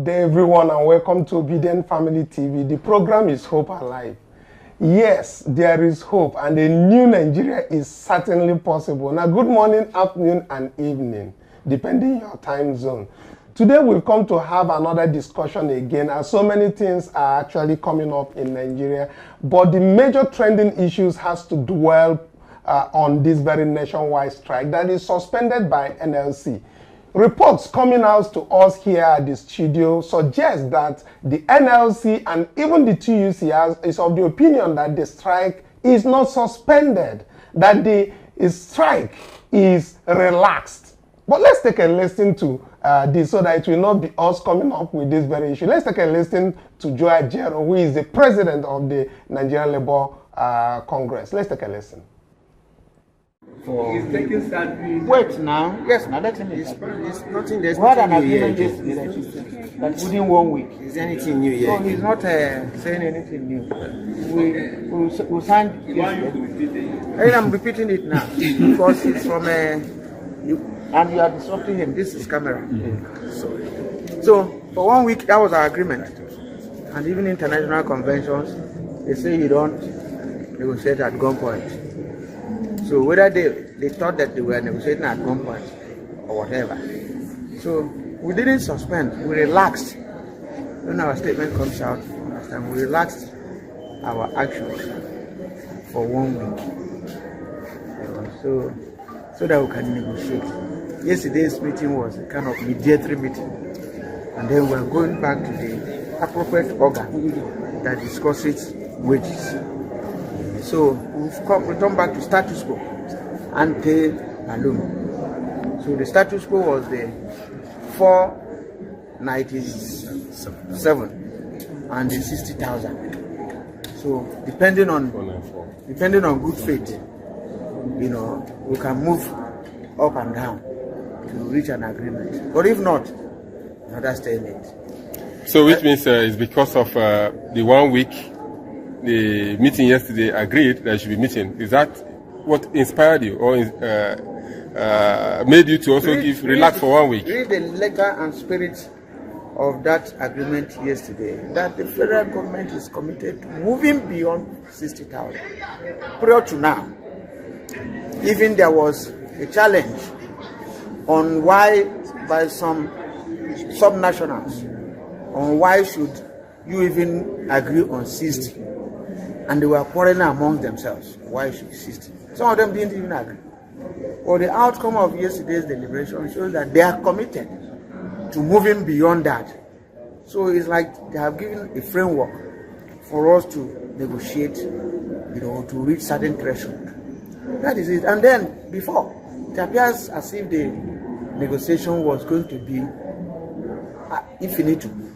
Good day, everyone, and welcome to Obidient Family TV. The program is Hope Alive. Yes, there is hope, and a new Nigeria is certainly possible. Now, good morning, afternoon, and evening, depending on your time zone. Today, we've come to have another discussion again, as so many things are actually coming up in Nigeria. But the major trending issues has to dwell on this very nationwide strike that is suspended by NLC. Reports coming out to us here at the studio suggest that the NLC and even the TUC is of the opinion that the strike is not suspended, that the strike is relaxed. But let's take a listen to this so that it will not be us coming up with this very issue. Let's take a listen to Joe Ajero, who is the president of the Nigerian Labour Congress. Let's take a listen. He's taking Stanbic. Wait now. Yes, now let him. It's nothing. There's We had an nothing new agreement here. yesterday that within 1 week. Is there anything new here? So he's not saying anything new. We signed yesterday. And I'm repeating it now because it's from and you are disrupting him. This is camera. So for 1 week that was our agreement, and even international conventions they say you don't negotiate at gunpoint. So whether they thought that they were negotiating at gunpoint or whatever. So we didn't suspend, we relaxed. When our statement comes out, understand, we relaxed our actions for 1 week. So that we can negotiate. Yesterday's meeting was a kind of mediatory meeting. And then we're going back to the appropriate organ that discusses wages. So we've returned back to status quo, ante alum. So the status quo was the 497 and the 60,000. So depending on good faith, you know, we can move up and down to reach an agreement. But if not, another stalemate. So which means it's because of the 1 week. The meeting yesterday agreed that you should be meeting. Is that what inspired you or made you to also relax for 1 week? Read the letter and spirit of that agreement yesterday, that the federal government is committed to moving beyond 60,000. Prior to now, even there was a challenge on why by some subnationals on why should you even agree on 60. And they were quarreling among themselves. Why should we 60? Some of them didn't even agree. Well, the outcome of yesterday's deliberation shows that they are committed to moving beyond that. So it's like they have given a framework for us to negotiate, you know, to reach certain threshold. That is it. And then before, it appears as if the negotiation was going to be infinitum.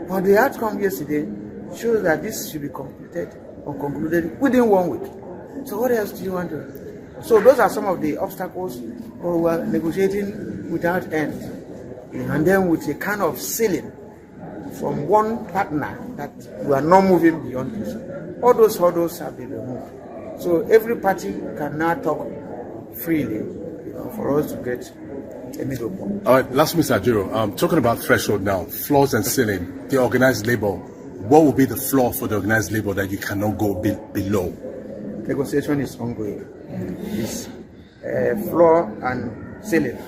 But the outcome yesterday shows that this should be completed or concluded within 1 week. So what else do you want to do? So those are some of the obstacles we were negotiating without end. And then with a kind of ceiling from one partner that we are not moving beyond this. All those hurdles have been removed. So every party can now talk freely, you know, for us to get a middle point. All right, last Mr. Ajero, talking about threshold now, floors and ceiling, the organized labor. What will be the floor for the organized labor that you cannot go below? Negotiation is ongoing. This floor and ceiling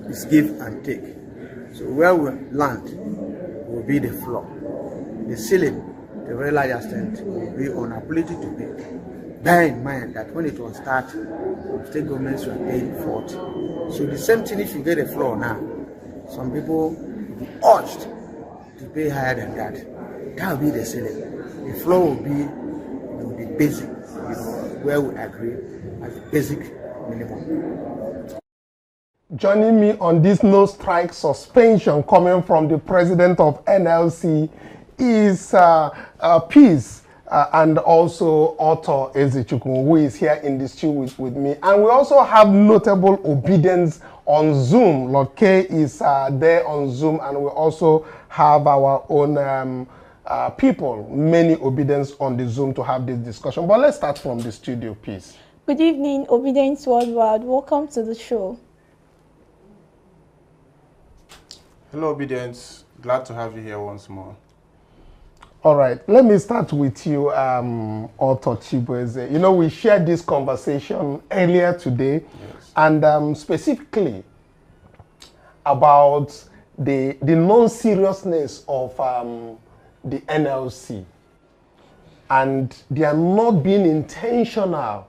is give and take. So where we land will be the floor. The ceiling, the very large extent, will be on ability to pay. Bear in mind that when it was started, state governments were paying 40. So the same thing if you get a floor now, some people will be urged to pay higher than that. That will be the ceiling. The floor will be, you know, the basic, you know, where we agree as the basic minimum. Joining me on this no strike suspension coming from the president of NLC is Peace and also Otto Ezechukwun, who is here in the studio with me. And we also have notable Obedience on Zoom. Lord K is there on Zoom, and we also have our own people, many Obedience on the Zoom to have this discussion. But let's start from the studio, Peace. Good evening, Obedience Worldwide. Welcome to the show. Hello, Obidient. Glad to have you here once more. All right, let me start with you, Author Chibueze. You know, we shared this conversation earlier today, yes. And specifically about the non-seriousness of the NLC, and they are not being intentional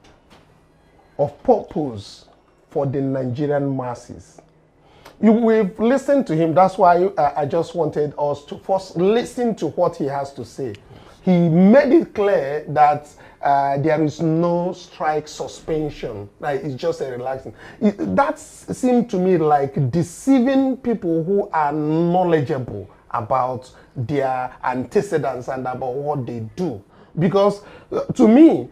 of purpose for the Nigerian masses. We've listened to him. That's why I just wanted us to first listen to what he has to say. He made it clear that there is no strike suspension. Like, it's just a relaxing. That seemed to me like deceiving people who are knowledgeable about their antecedents and about what they do. Because to me,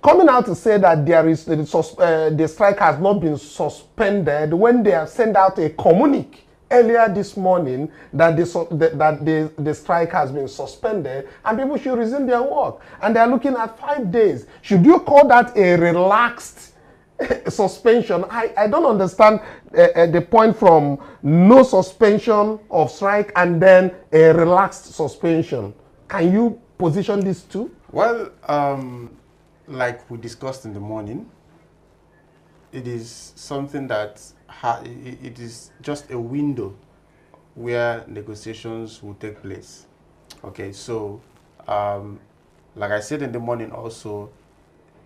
coming out to say that there is the strike has not been suspended when they have sent out a communique earlier this morning that the strike has been suspended and people should resume their work, and they are looking at 5 days. Should you call that a relaxed suspension? I don't understand the point from no suspension of strike and then a relaxed suspension. Can you position these two? Well, like we discussed in the morning, it is something that it is just a window where negotiations will take place. Okay, so like I said in the morning also,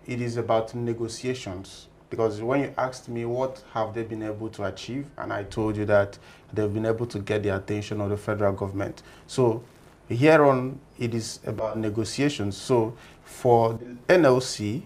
it is about negotiations, because when you asked me what have they been able to achieve, and I told you that they've been able to get the attention of the federal government. So here on, it is about negotiations. So for the NLC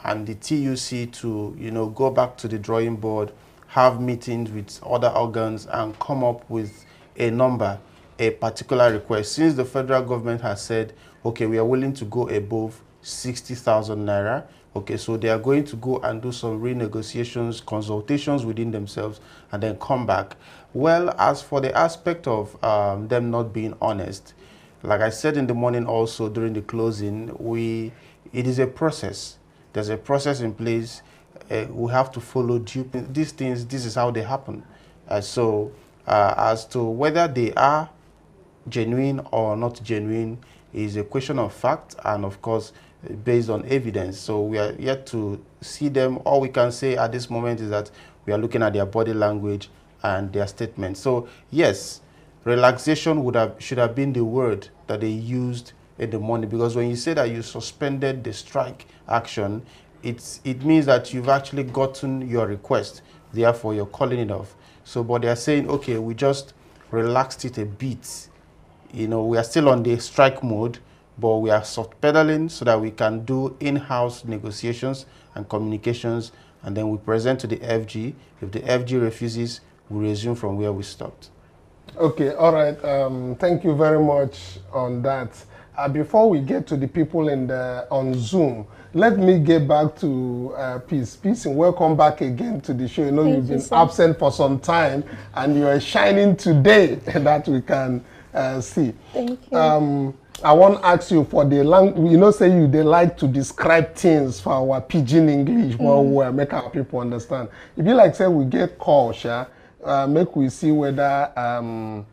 and the TUC to, you know, go back to the drawing board, have meetings with other organs and come up with a number, a particular request. Since the federal government has said, okay, we are willing to go above 60,000 naira, okay, so they are going to go and do some renegotiations, consultations within themselves, and then come back. Well, as for the aspect of them not being honest, like I said in the morning also during the closing, it is a process. There's a process in place. We have to follow these things. This is how they happen. So as to whether they are genuine or not genuine is a question of fact and, of course, based on evidence. So we are yet to see them. All we can say at this moment is that we are looking at their body language and their statements. So yes, relaxation should have been the word that they used in the morning, because when you say that you suspended the strike action, it means that you've actually gotten your request, therefore you're calling it off. So but they are saying, okay, we just relaxed it a bit. You know, we are still on the strike mode, but we are soft pedaling so that we can do in-house negotiations and communications, and then we present to the FG. If the FG refuses, we resume from where we stopped. Okay, all right. Thank you very much on that. Before we get to the people on Zoom, let me get back to Peace. Peace, and welcome back again to the show. You know, you've been absent for some time, and you are shining today that we can see. Thank you. I want to ask you for the language. You know, say they like to describe things for our pidgin English, but we make our people understand. If you like, say we get call, make we see whether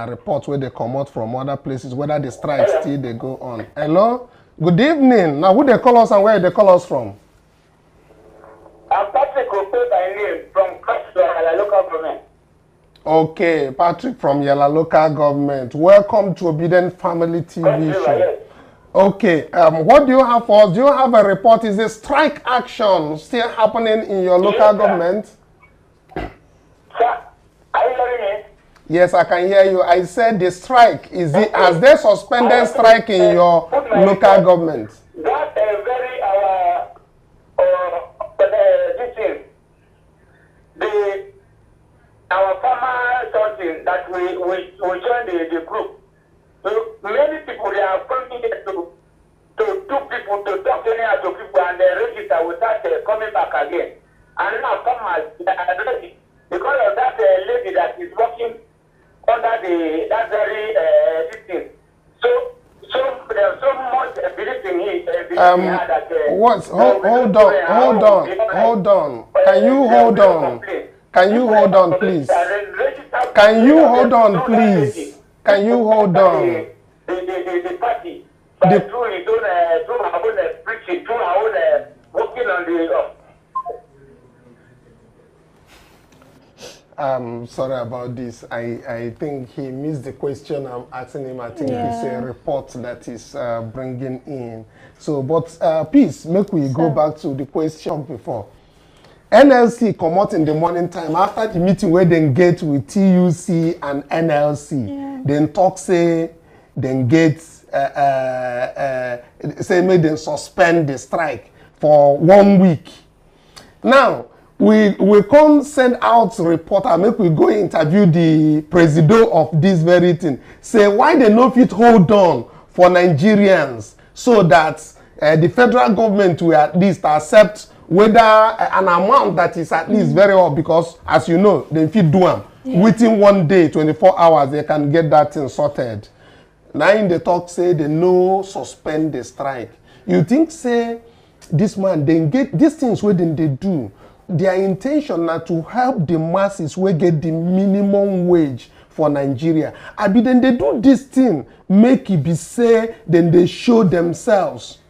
reports where they come out from other places, whether the strikes still they go on. Hello, good evening. Now, who they call us and where they call us from? I'm Patrick by name from Yala local government. Okay, Patrick from Yala local government. Welcome to Obidient Family TV show. Yes. Okay, what do you have for us? Do you have a report? Is the strike action still happening in your local government? Sir, are you hearing me? Yes, I can hear you. I said the strike, has they suspended strike in your local government? That's a very, this thing. Our farmer something that we joined the group. So many people, they are coming here to people, to talk to people, and they register without coming back again. And now farmers are ready because of that lady that is working under that very this thing. So there's so much belief in it. Hold on. Can you hold on? Can you hold on, please? Can you hold on, please? Can you hold on? The party, through his own, through our own preaching, through our own working on the. I'm sorry about this. I think he missed the question I'm asking him. I think it's a report that is bringing in. So, but please, make we go back to the question before. NLC come out in the morning time after the meeting where they get with TUC and NLC. Then talk say, then get, say make them suspend the strike for 1 week. Now, we can't send out reporter, make we go interview the president of this very thing. Say why they no fit hold on for Nigerians so that the federal government will at least accept whether an amount that is at least very well, because as you know, they fit do them. Within 1 day, 24 hours, they can get that thing sorted. Now in the talk say they no suspend the strike. You think say this man, they get these things where they do. Their intention na to help the masses wey get the minimum wage for Nigeria. Abi then they do this thing, make it be say, then they show themselves.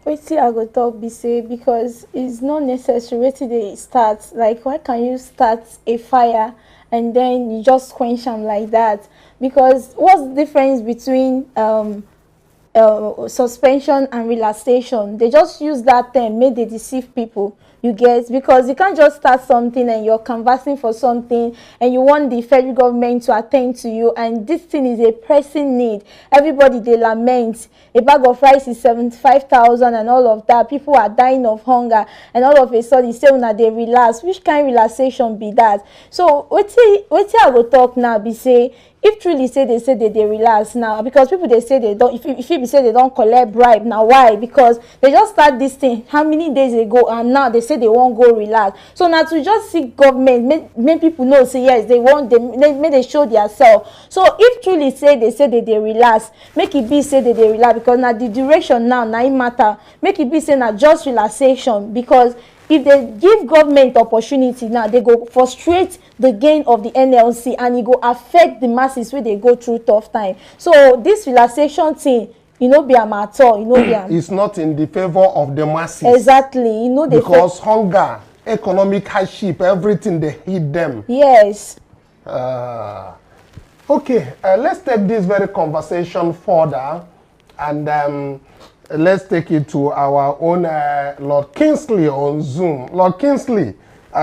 Wetin I go talk be say, because it's not necessary wetin they start. Like, why can you start a fire and then you just quench them like that? Because what's the difference between suspension and relaxation? They just use that term, make they deceive people. You get, because you can't just start something and you're canvassing for something and you want the federal government to attend to you, and this thing is a pressing need. Everybody they lament. A bag of rice is 75,000 and all of that. People are dying of hunger, and all of a sudden say una they relax. Which kind of relaxation be that? So what I go talk now be say, if truly say they relax now, because people they say they don't, if you say they don't collect bribe now, why? Because they just start this thing how many days ago, and now they say they won't go relax. So now to just see government make people know say yes they want, they show themselves. So if truly say they relax, make it be say they relax, because now the duration now it matter. Make it be say now just relaxation, because if they give government opportunity now, they go frustrate the gain of the NLC, and it go affect the masses where they go through tough time. So this relaxation thing, you know, be a matter, you know, it's not in the favor of the masses. Exactly, you know, because hunger, economic hardship, everything they hit them. Yes. Okay, let's take this very conversation further, and let's take it to our own Lord Kingsley on Zoom. Lord Kingsley,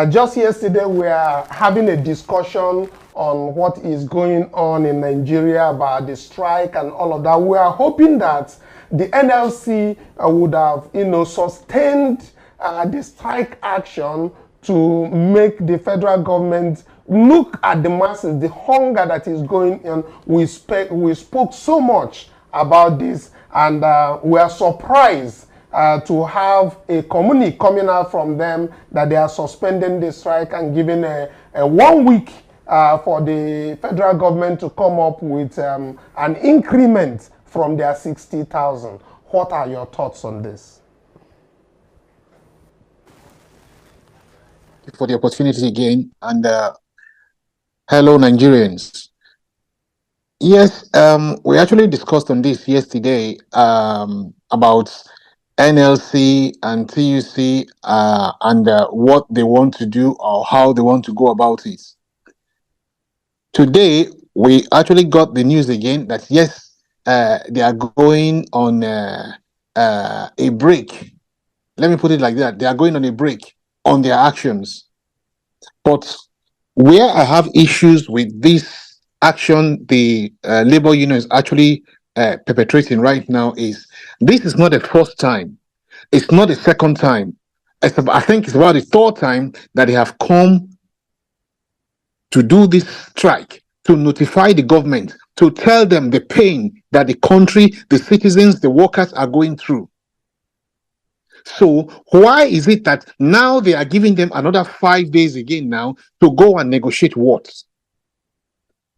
just yesterday we are having a discussion on what is going on in Nigeria about the strike and all of that. We are hoping that the NLC would have, sustained the strike action to make the federal government look at the masses, the hunger that is going on. We spoke so much about this, and we are surprised to have a communique coming out from them that they are suspending the strike and giving a 1 week for the federal government to come up with an increment from their 60,000. What are your thoughts on this? For the opportunity again, and hello Nigerians. Yes, we actually discussed on this yesterday about NLC and TUC and what they want to do or how they want to go about it. Today, we actually got the news again that yes, they are going on a break. Let me put it like that. They are going on a break on their actions. But where I have issues with this action the labor union is actually perpetrating right now is this is not the first time. It's not the second time. I think it's about the third time that they have come to do this strike, to notify the government, to tell them the pain that the country, the citizens, the workers are going through. So why is it that now they are giving them another 5 days again now to go and negotiate what?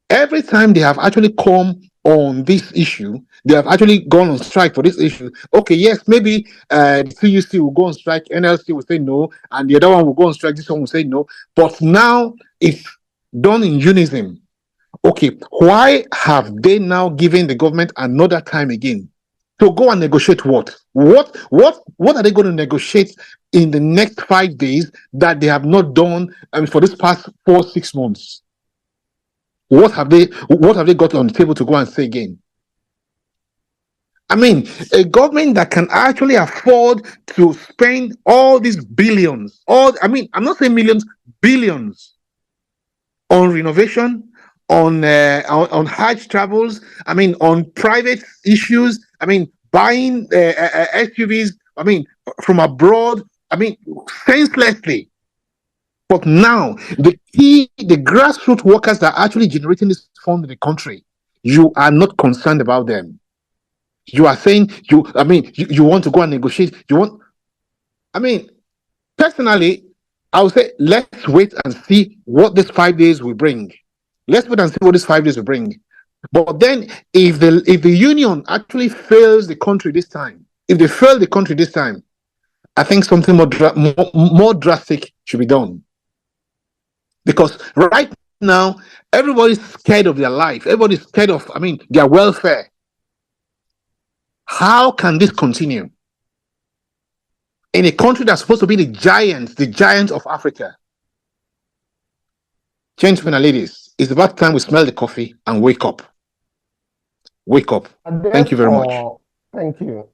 Every time they have actually come on this issue. They have actually gone on strike for this issue. Okay, yes, maybe the CUC will go on strike, NLC will say no, and the other one will go on strike, this one will say no. But now it's done in unison. Okay, why have they now given the government another time again to go and negotiate what? What are they going to negotiate in the next 5 days that they have not done for this past 4-6 months? What have they got on the table to go and say again? I mean, a government that can actually afford to spend all these billions, I'm not saying millions, billions on renovation, on Hajj travels, on private issues, buying SUVs, from abroad, senselessly. But now, the grassroots workers that are actually generating this fund in the country, you are not concerned about them. You are saying you want to go and negotiate. Personally, I would say let's wait and see what this 5 days will bring. Let's wait and see what this 5 days will bring. But then, if the union actually fails the country this time, if they fail the country this time, I think something more drastic should be done. Because right now, everybody's scared of their life. Everybody's scared of, their welfare. How can this continue? In a country that's supposed to be the giant of Africa. Gentlemen and ladies, it's about time we smell the coffee and wake up. Wake up. Thank you very much. Thank you.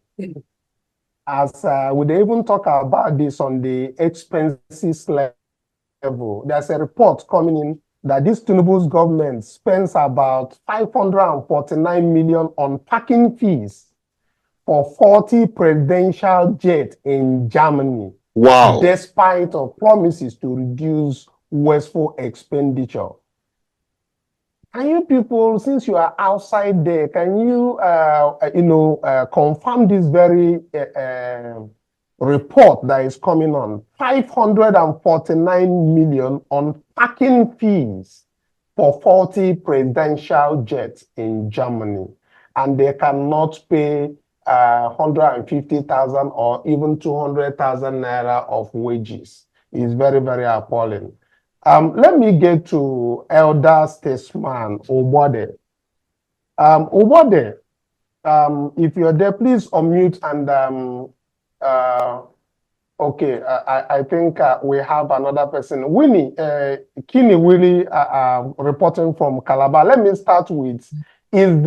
As we even talk about this on the expenses level, there's a report coming in that this Tinubu's government spends about 549 million on parking fees for 40 presidential jets in Germany. Wow. Despite of promises to reduce wasteful expenditure. Can you people, since you are outside there, can you, confirm this very report that is coming on? 549 million on parking fees for 40 presidential jets in Germany, and they cannot pay 150,000 or even 200,000 naira of wages. It's very, very appalling. Let me get to elder statesman Obode. Obode, if you're there, please unmute and okay, I think we have another person. Winnie, Kini Willie, reporting from Calabar. Let me start with, is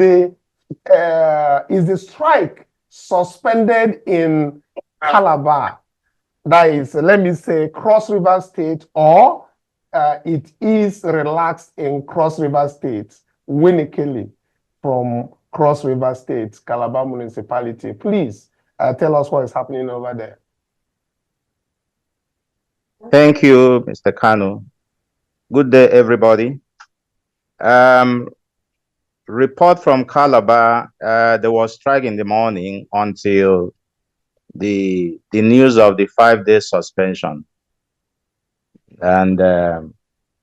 the strike suspended in Calabar? That is, let me say, Cross River State, or it is relaxed in Cross River State? Winnie Kelly from Cross River State, Calabar Municipality. Please tell us what is happening over there. Thank you, Mr. Kanu. Good day, everybody. Report from Calabar, there was strike in the morning until the news of the 5-day suspension. And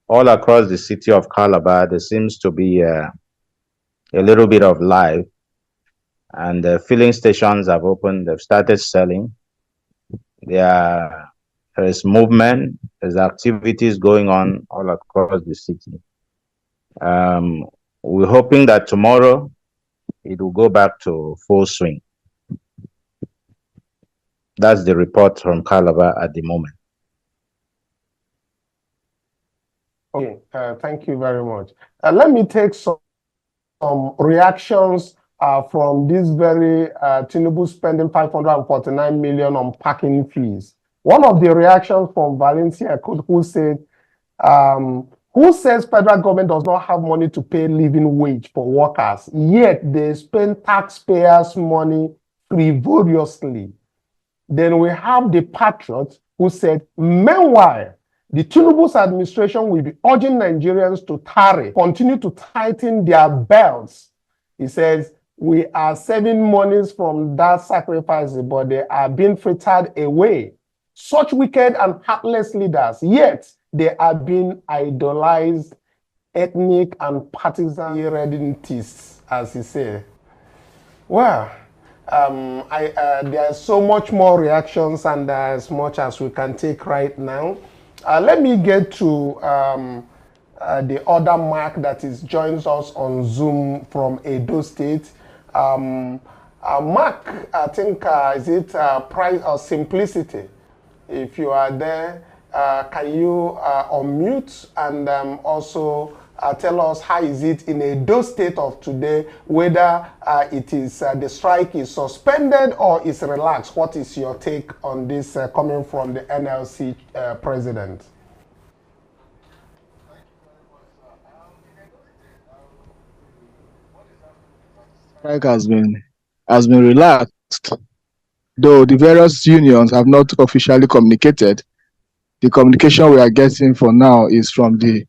all across the city of Calabar, there seems to be a little bit of life. And the filling stations have opened, they've started selling. There is movement, there's activities going on all across the city. We're hoping that tomorrow it will go back to full swing. That's the report from Calabar at the moment. Okay, thank you very much. Let me take some reactions from this very Tinubu spending 549 million on parking fees. One of the reactions from Valencia, who says federal government does not have money to pay living wage for workers, yet they spend taxpayers' money frivolously. Then we have the Patriot, who said, meanwhile, the Tinubu's administration will be urging Nigerians to continue to tighten their belts. He says, we are saving monies from that sacrifice, but they are being frittered away. Such wicked and heartless leaders, yet they are being idolized ethnic and partisan readiness, as he said. Well, there's so much more reactions and as much as we can take right now. Let me get to the other Mark that joins us on Zoom from Edo State. Mark, I think, is it Price or Simplicity? If you are there, can you unmute and also tell us how is it in Edo State of today, whether it is the strike is suspended or is relaxed? What is your take on this coming from the NLC president? Strike has been relaxed, though the various unions have not officially communicated. The communication we are getting for now is from the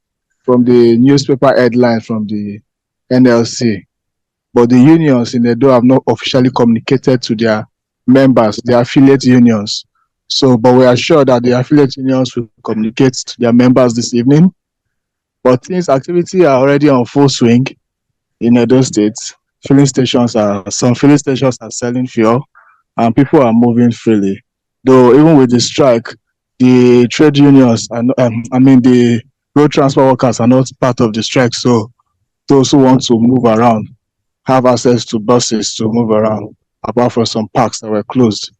newspaper headlines from the NLC, but the unions in Edo have not officially communicated to their members, their affiliate unions. So, but we are sure that the affiliate unions will communicate to their members this evening. But since activity are already on full swing in Edo State, some filling stations are selling fuel and people are moving freely. Though even with the strike, the trade unions and the road transport workers are not part of the strike. So those who want to move around have access to buses to move around, apart from some parks that were closed.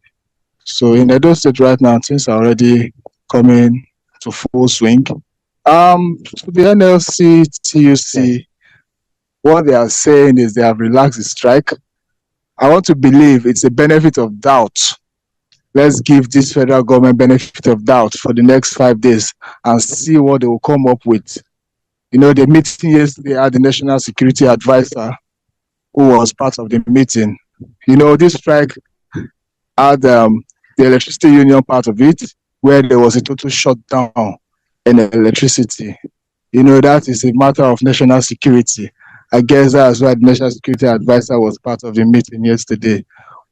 So in Edo State right now, things are already coming to full swing. To the NLC, TUC, what they are saying is they have relaxed the strike. I want to believe it's a benefit of doubt. Let's give this federal government benefit of doubt for the next 5 days and see what they will come up with. You know, the meeting yesterday had the National Security Advisor who was part of the meeting. You know, this strike had the electricity union part of it, where there was a total shutdown in electricity. You know, that is a matter of national security. I guess that's why the National Security Advisor was part of the meeting yesterday.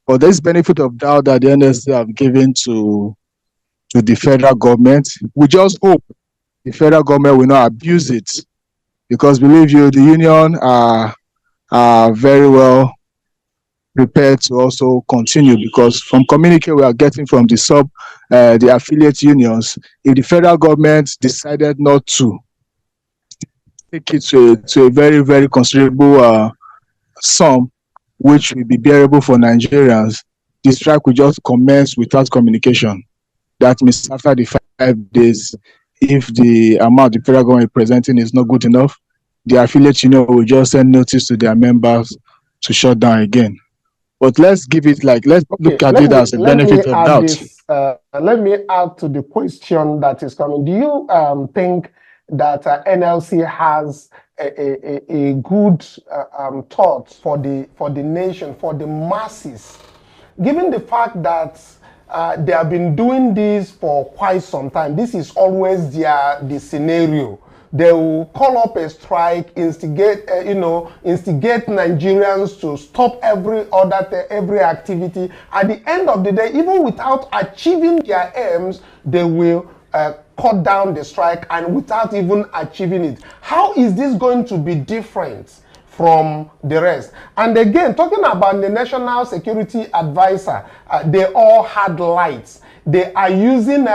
But this benefit of doubt that the NLC have given to the federal government, we just hope the federal government will not abuse it, because believe you, the union are very well prepared to also continue, because from communique we are getting from the affiliate unions, if the federal government decided not to take it to a very, very considerable sum, which will be bearable for Nigerians, the strike will just commence without communication. That means after the 5 days, if the amount the federal government is presenting is not good enough, the affiliate union will just send notice to their members to shut down again. But let's give it let's look at it as a benefit of doubt. Let me add to the question that is coming. Do you think that NLC has a good thought for the nation, for the masses, given the fact that they have been doing this for quite some time? This is always the scenario. They will call up a strike, instigate Nigerians to stop every activity. At the end of the day, even without achieving their aims, they will cut down the strike, and without even achieving it. How is this going to be different from the rest? And again, talking about the National Security Advisor, they all had lights. They are using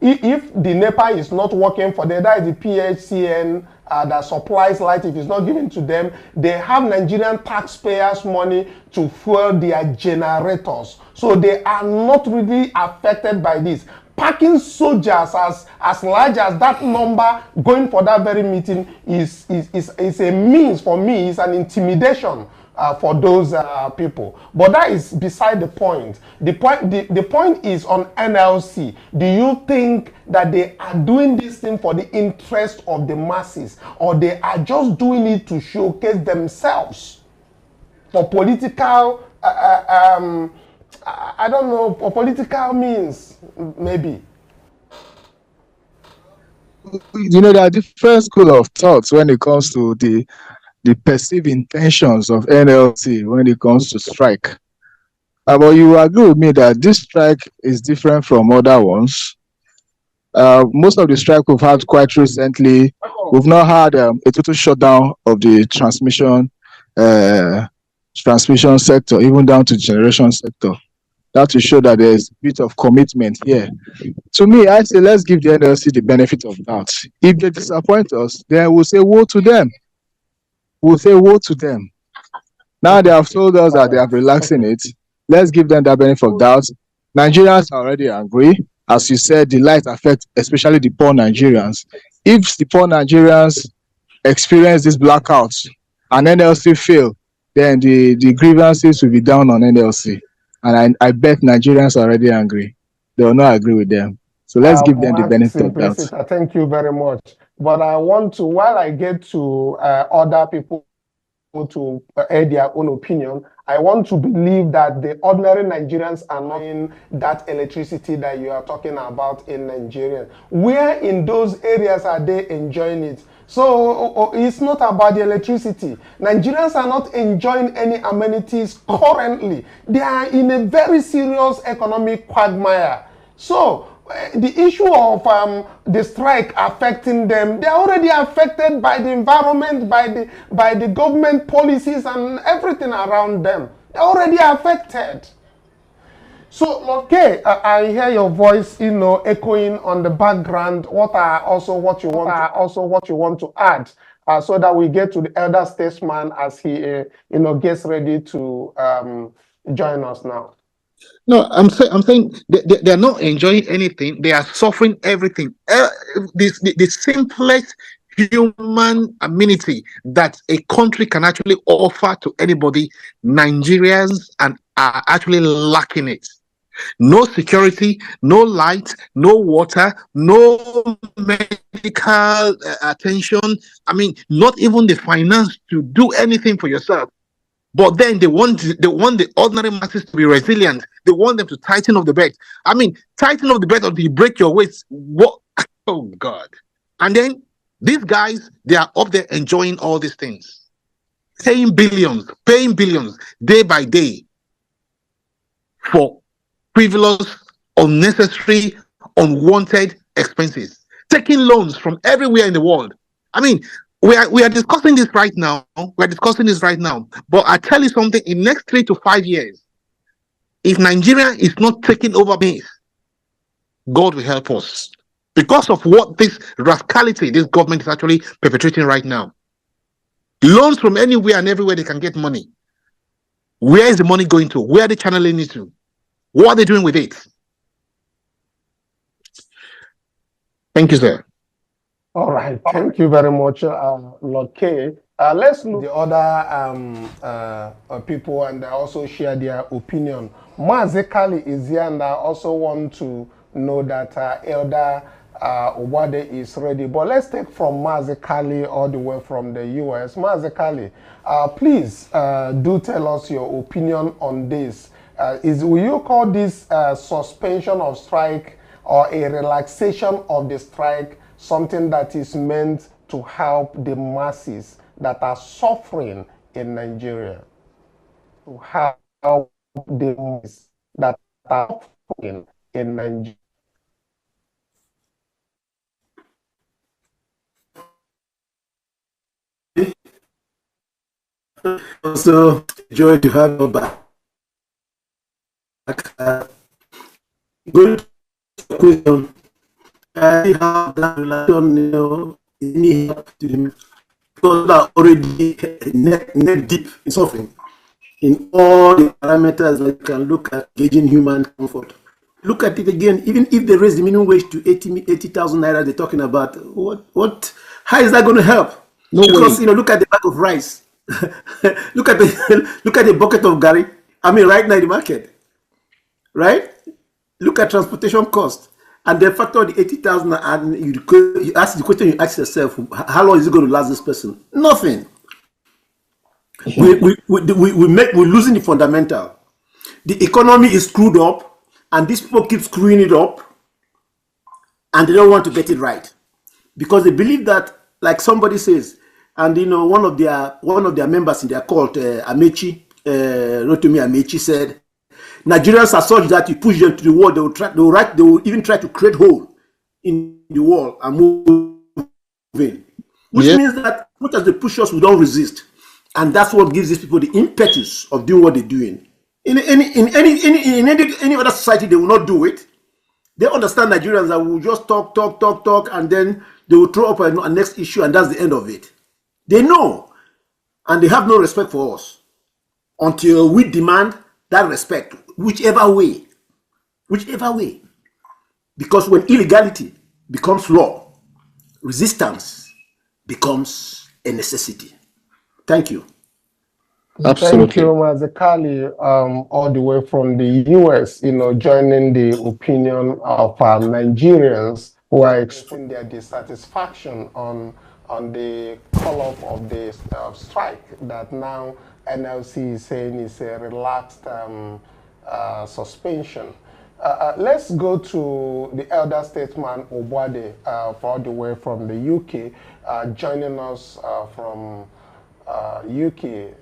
if the NEPA is not working for them, that is the PHCN that supplies light. If it's not given to them, they have Nigerian taxpayers' money to fuel their generators. So they are not really affected by this. Packing soldiers as large as that number going for that very meeting is a means, for me, is an intimidation for those people. But that is beside the point. The point is on NLC. Do you think that they are doing this thing for the interest of the masses, or they are just doing it to showcase themselves for political I don't know, for political means, maybe? You know, there are different schools of thoughts when it comes to the perceived intentions of NLC when it comes to strike. But you agree with me that this strike is different from other ones? Most of the strike we've had quite recently, we've not had a total shutdown of the transmission sector, even down to generation sector. That will show that there's a bit of commitment here. To me, I say let's give the NLC the benefit of doubt. If they disappoint us, then we'll say woe to them. We'll say woe to them. Now they have told us that they are relaxing it. Let's give them that benefit of doubt. Nigerians are already angry. As you said, the light affects especially the poor Nigerians. If the poor Nigerians experience this blackout and NLC fail, then the grievances will be down on NLC. And I bet Nigerians are already angry. They will not agree with them. So let's give them the benefit of doubt. Thank you very much. But I want to, while I get to other people to add their own opinion, I want to believe that the ordinary Nigerians are not in that electricity that you are talking about in Nigeria. Where in those areas are they enjoying it? So it's not about the electricity. Nigerians are not enjoying any amenities currently. They are in a very serious economic quagmire. So the issue of the strike affecting them, they're already affected by the environment, by the government policies and everything around them. They're already affected. So, okay, I hear your voice, echoing on the background. What you want to add, so that we get to the elder statesman as he, gets ready to join us now. No, I'm saying they're not enjoying anything. They are suffering everything. The simplest human amenity that a country can actually offer to anybody, Nigerians are actually lacking it. No security, no light, no water, no medical attention. I mean, not even the finance to do anything for yourself. But then they want the ordinary masses to be resilient. They want them to tighten up the belt. I mean, tighten up the belt until you break your waist. What? Oh God! And then these guys, they are up there enjoying all these things, paying billions day by day for frivolous, unnecessary, unwanted expenses, taking loans from everywhere in the world. I mean, we are discussing this right now. But I tell you something, in the next 3 to 5 years, if Nigeria is not taking over this, God will help us. Because of what this rascality this government is actually perpetrating right now. Loans from anywhere and everywhere they can get money. Where is the money going to? Where are they channeling it to? What are they doing with it? Thank you, sir. All right. Thank you very much, Lord K. Let's look at the other people and also share their opinion. Mazekali is here, and I also want to know that Elder Obade is ready. But let's take from Mazekali all the way from the US. Mazekali, please do tell us your opinion on this. Will you call this suspension of strike or a relaxation of the strike something that is meant to help the masses that are suffering in Nigeria? To help the masses that are suffering in Nigeria. Also, joy to have you back. Going to the question, I have that relation, any help to them because they are already neck deep in suffering in all the parameters that you can look at gauging human comfort. Look at it again, even if they raise the minimum wage to 80,000 naira, they're talking about how is that going to help? No because way. Look at the bag of rice. look at the bucket of gari. I mean, right now in the market. Right? Look at transportation cost. And then factor the 80,000 and you ask the question, you ask yourself, how long is it going to last this person? Nothing. We're losing the fundamental. The economy is screwed up and these people keep screwing it up and they don't want to get it right. Because they believe that, like somebody says, and one of their members in their cult, Amechi, Rotimi Amechi said, Nigerians are such that you push them to the wall, they will even try to create hole in the wall and moving, which means that much as they push us, we don't resist. And that's what gives these people the impetus of doing what they're doing. In any other society, they will not do it. They understand Nigerians that will just talk, and then they will throw up a next issue, and that's the end of it. They know, and they have no respect for us until we demand that respect, whichever way. Because when illegality becomes law, resistance becomes a necessity. Thank you. Absolutely. Thank you, Mazekali, all the way from the US, joining the opinion of Nigerians who are expressing their dissatisfaction on the call-up of the strike that now NLC is saying is a relaxed suspension. Let's go to the elder statesman Obade, all the way from the UK, joining us from UK.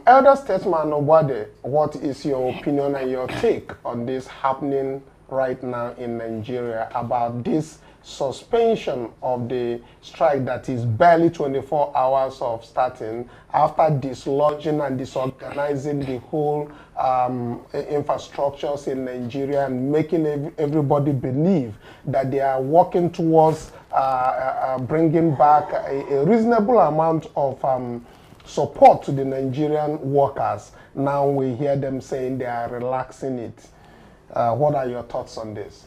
Elder statesman Obade, what is your opinion and your take on this happening right now in Nigeria about this suspension of the strike that is barely 24 hours of starting after dislodging and disorganizing the whole infrastructures in Nigeria and making everybody believe that they are working towards bringing back a reasonable amount of support to the Nigerian workers. Now we hear them saying they are relaxing it. What are your thoughts on this?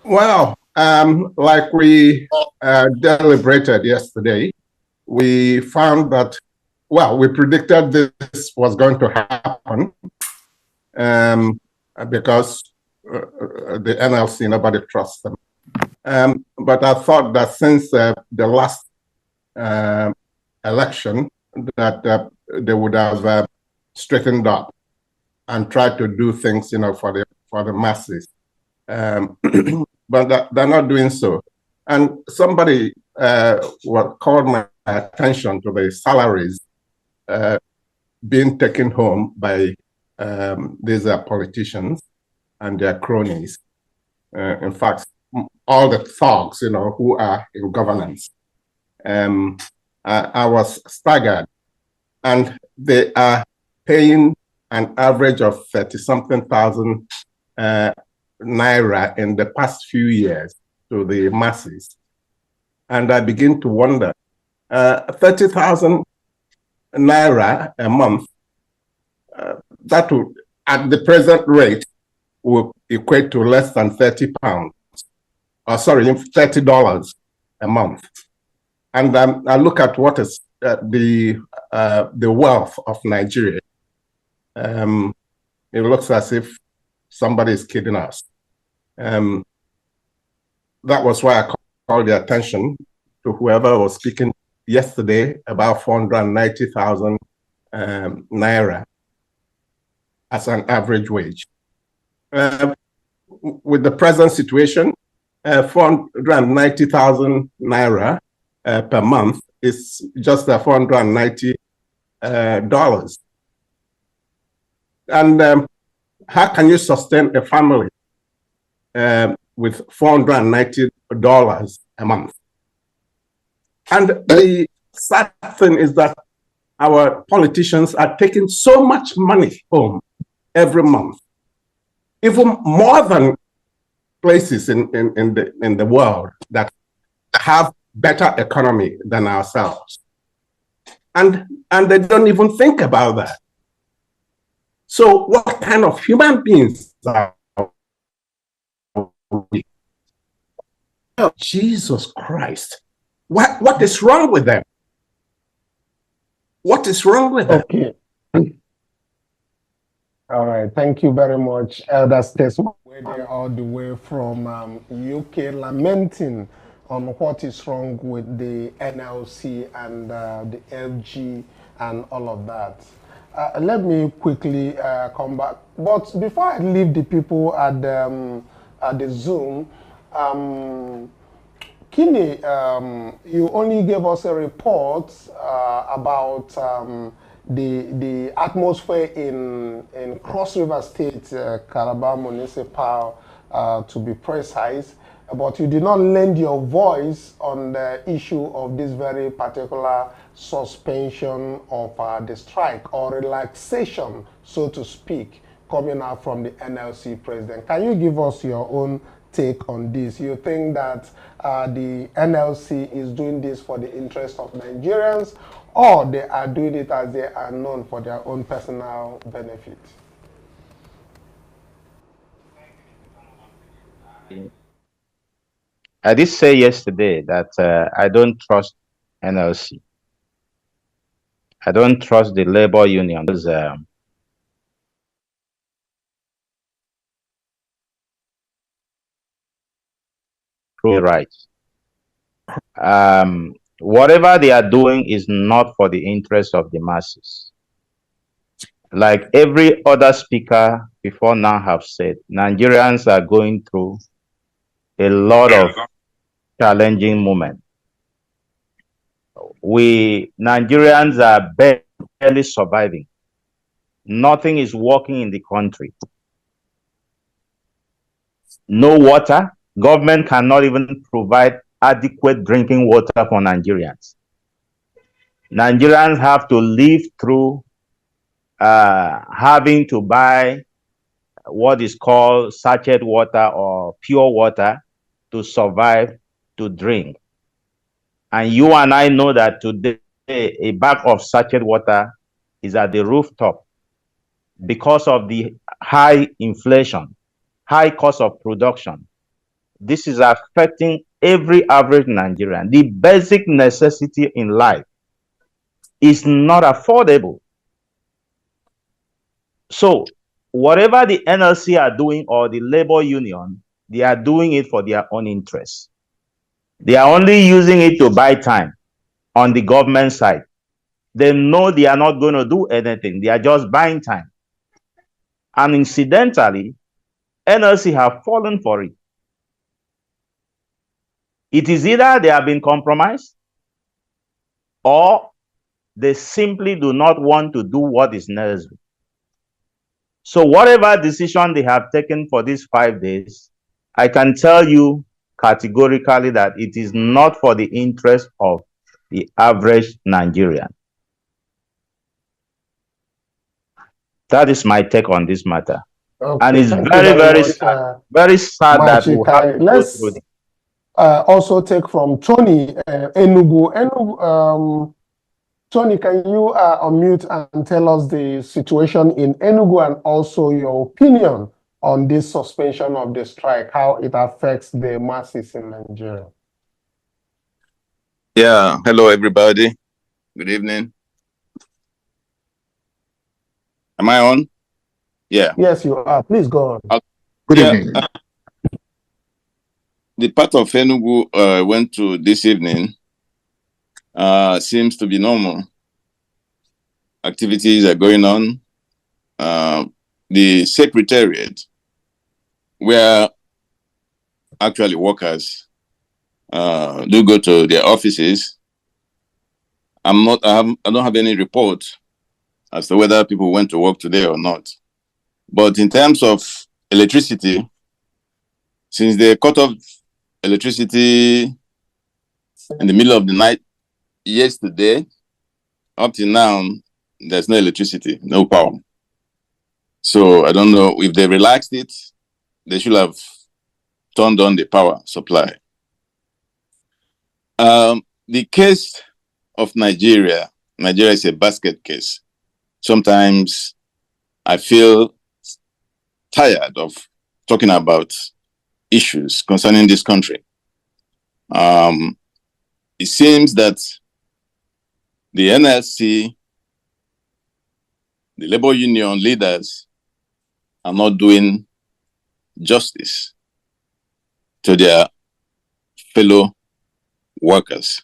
Well, like we deliberated yesterday, we found that, well, we predicted this was going to happen because the NLC, nobody trusts them. But I thought that since the last election, that they would have straightened up and tried to do things, for the masses. But they're not doing so. And somebody called my attention to the salaries being taken home by these politicians and their cronies. In fact, all the thugs, who are in governance. I was staggered. And they are paying an average of 30-something thousand naira in the past few years to the masses. And I begin to wonder, 30,000 naira a month, that would, at the present rate, will equate to less than 30 pounds. $30 a month. And I look at what is the wealth of Nigeria. It looks as if somebody is kidding us. That was why I called the attention to whoever was speaking yesterday about 490,000 naira as an average wage. With the present situation, 490,000 naira per month is just $490. And how can you sustain a family with $490 a month? And the sad thing is that our politicians are taking so much money home every month, even more than places in the world that have better economy than ourselves. And they don't even think about that. So what kind of human beings are we? Oh, Jesus Christ. What is wrong with them? What is wrong with them? Okay. All right. Thank you very much, Elder Statesman. We're all the way from UK lamenting on what is wrong with the NLC and the LG and all of that. Let me quickly come back. But before I leave the people at the Zoom, Kini, you only gave us a report about the atmosphere in Cross River State, Calabar Municipal, to be precise. but you did not lend your voice on the issue of this very particular suspension of the strike or relaxation, so to speak, coming out from the NLC president. Can you give us your own take on this? You think that the NLC is doing this for the interest of Nigerians, or they are doing it as they are known for their own personal benefit? I did say yesterday that I don't trust NLC. I don't trust the labor union. Right. Whatever they are doing is not for the interest of the masses. Like every other speaker before now have said, Nigerians are going through a lot of challenging moments. We Nigerians are barely surviving. Nothing is working in the country. No water. Government cannot even provide adequate drinking water for Nigerians. Nigerians have to live through having to buy what is called sachet water or pure water to survive, to drink. And you and I know that today a bag of sachet water is at the rooftop because of the high inflation, high cost of production. This is affecting every average Nigerian. The basic necessity in life is not affordable. So whatever the NLC are doing or the labor union, they are doing it for their own interests. They are only using it to buy time on the government side. They know they are not going to do anything. They are just buying time. And incidentally, NLC have fallen for it. It is either they have been compromised or they simply do not want to do what is necessary. So whatever decision they have taken for these 5 days, I can tell you categorically that it is not for the interest of the average Nigerian. That is my take on this matter. Okay, and it's very sad that we have to go through this. Also take from Tony Enugu. Tony, can you unmute and tell us the situation in Enugu and also your opinion on this suspension of the strike, how it affects the masses in Nigeria? Yeah, hello everybody. Good evening. Am I on? Yeah. Yes, you are. Please go on. Good evening. The part of Enugu went to this evening seems to be normal. Activities are going on. The secretariat, where actually workers do go to their offices, I don't have any report as to whether people went to work today or not. But in terms of electricity, since they cut off electricity in the middle of the night yesterday, up till now, there's no electricity, no power. So I don't know if they relaxed it, they should have turned on the power supply. The case of Nigeria is a basket case. Sometimes I feel tired of talking about issues concerning this country. It seems that the NLC, the labor union leaders are not doing justice to their fellow workers.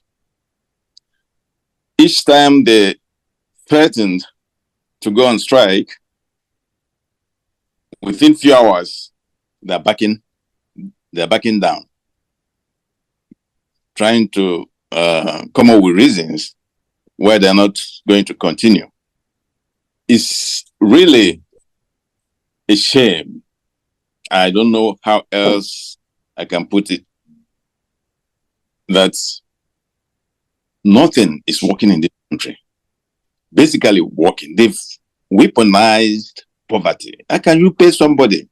Each time they threatened to go on strike, within few hours, they're backing down, trying to come up with reasons why they're not going to continue. It's really a shame. I don't know how else I can put it that nothing is working in this country. Basically working. They've weaponized poverty. How can you pay somebody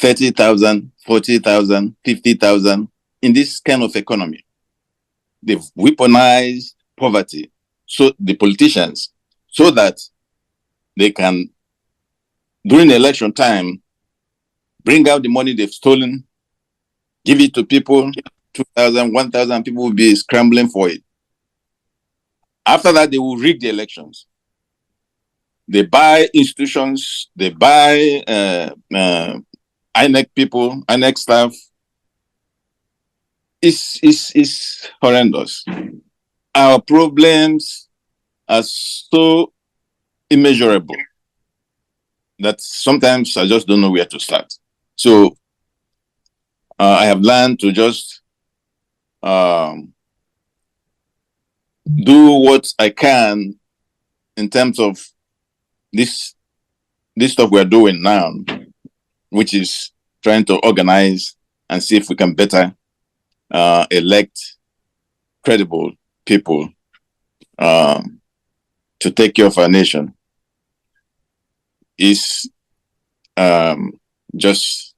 30,000, 40,000, 50,000 in this kind of economy? They've weaponized poverty, so the politicians, so that they can, during election time, bring out the money they've stolen, give it to people, 2,000, 1,000 people will be scrambling for it. After that, they will rig the elections. They buy institutions, they buy INEC people, INEC staff. It's horrendous. Our problems are so immeasurable that sometimes I just don't know where to start. So I have learned to just do what I can in terms of this stuff we're doing now, which is trying to organize and see if we can better elect credible people to take care of our nation. Is just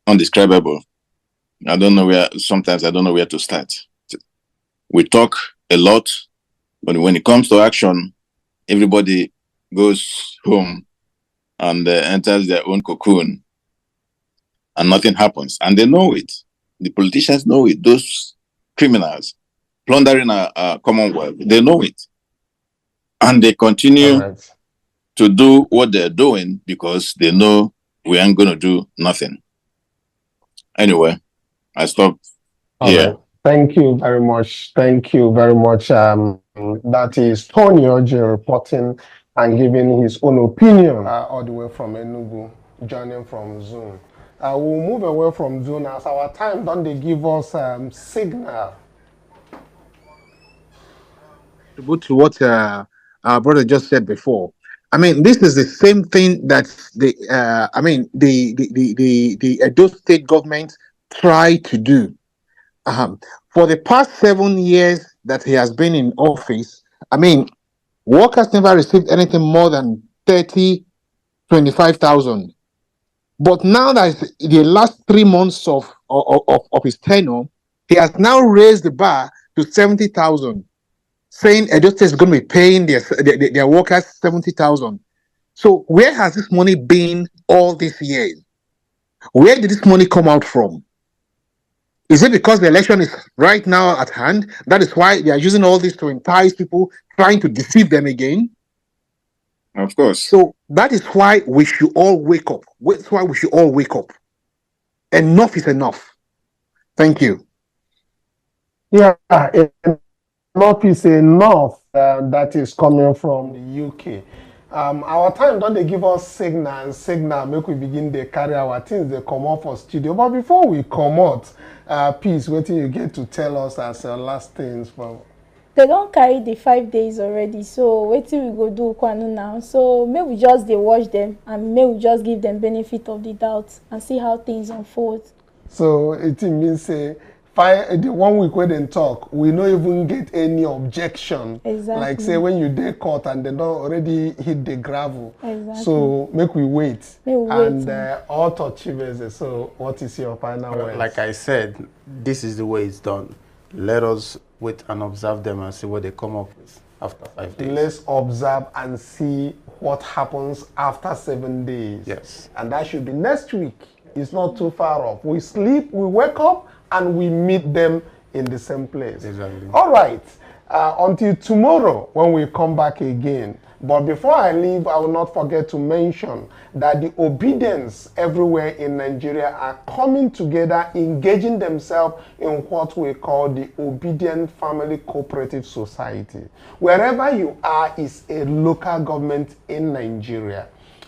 undescribable. Sometimes I don't know where to start. We talk a lot, but when it comes to action, everybody goes home and enters their own cocoon, and nothing happens. And they know it. The politicians know it. Those criminals plundering our commonwealth, they know it. And they continue to do what they're doing because they know we aren't going to do nothing. Anyway, I stop here. Right. Thank you very much. Thank you very much. That is Tony Oje reporting and giving his own opinion all the way from Enugu, joining from Zoom. We'll move away from Zoom as our time. Don't they give us signal? To what our brother just said before. I mean, this is the same thing that the Edo State government tried to do. For the past 7 years that he has been in office, I mean, workers never received anything more than 25,000. But now that the last 3 months of his tenure, he has now raised the bar to 70,000. Saying Edo State is going to be paying their workers 70,000. So where has this money been all these years? Where did this money come out from? Is it because the election is right now at hand? That is why they are using all this to entice people, trying to deceive them again? Of course. So that is why we should all wake up. That's why we should all wake up. Enough is enough. Thank you. Yeah, enough is enough. That is coming from the UK. Our time, don't they give us signal, make we begin to carry our things, they come out for studio. But before we come out, Peace, what do you get to tell us as last things from? They don't carry the 5 days already, so what till we go do Kanu now? So maybe we just watch them and maybe we just give them benefit of the doubt and see how things unfold. So it means the 1 week when they talk, we don't even get any objection. Exactly. Like say when you dey court and they don't already hit the gravel. Exactly. So make we wait. And wait. all Chibeze. So what is your final word? Like I said, this is the way it's done. Let us wait and observe them and see what they come up with after 5 days. Let's observe and see what happens after 7 days. Yes. And that should be next week. It's not too far off. We sleep, we wake up, and we meet them in the same place. Exactly. All right. Until tomorrow when we come back again. But before I leave, I will not forget to mention that the Obedients everywhere in Nigeria are coming together, engaging themselves in what we call the Obidient Family Cooperative Society. Wherever you are is a local government in Nigeria.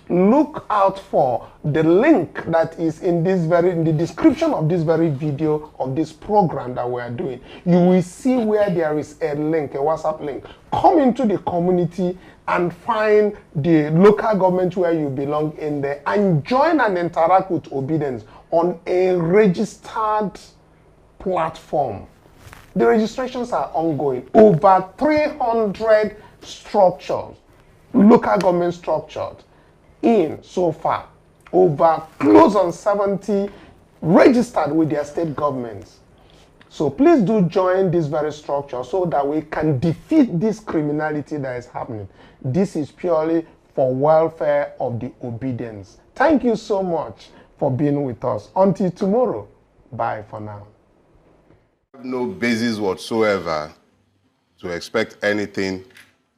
Look out for the link that is in the description of this very video of this program that we are doing. You will see where there is a link, a WhatsApp link. Come into the community and find the local government where you belong in there and join and interact with Obedience on a registered platform. The registrations are ongoing. Over 300 structures, local government structures, in so far. Over close on 70 registered with their state governments. So please do join this very structure so that we can defeat this criminality that is happening. This is purely for welfare of the Obedience. Thank you so much for being with us. Until tomorrow, bye for now. I have no basis whatsoever to expect anything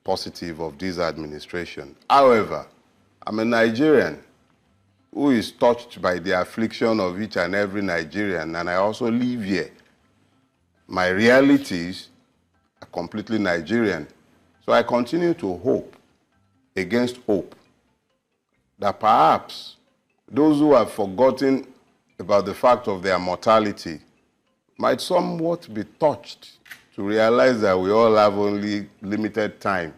positive of this administration. However, I'm a Nigerian who is touched by the affliction of each and every Nigerian, and I also live here. My realities are completely Nigerian. So I continue to hope against hope that perhaps those who have forgotten about the fact of their mortality might somewhat be touched to realize that we all have only limited time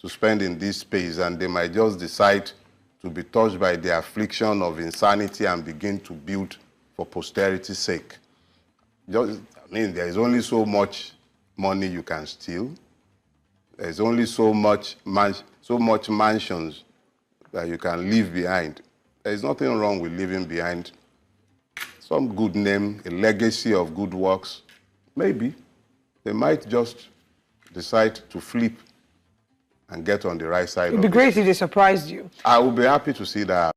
to spend in this space, and they might just decide to be touched by the affliction of insanity and begin to build for posterity's sake. There is only so much money you can steal. There's only so much mansions that you can leave behind. There's nothing wrong with leaving behind some good name, a legacy of good works. Maybe they might just decide to flip and get on the right side. It'd be great if they surprised you. I would be happy to see that.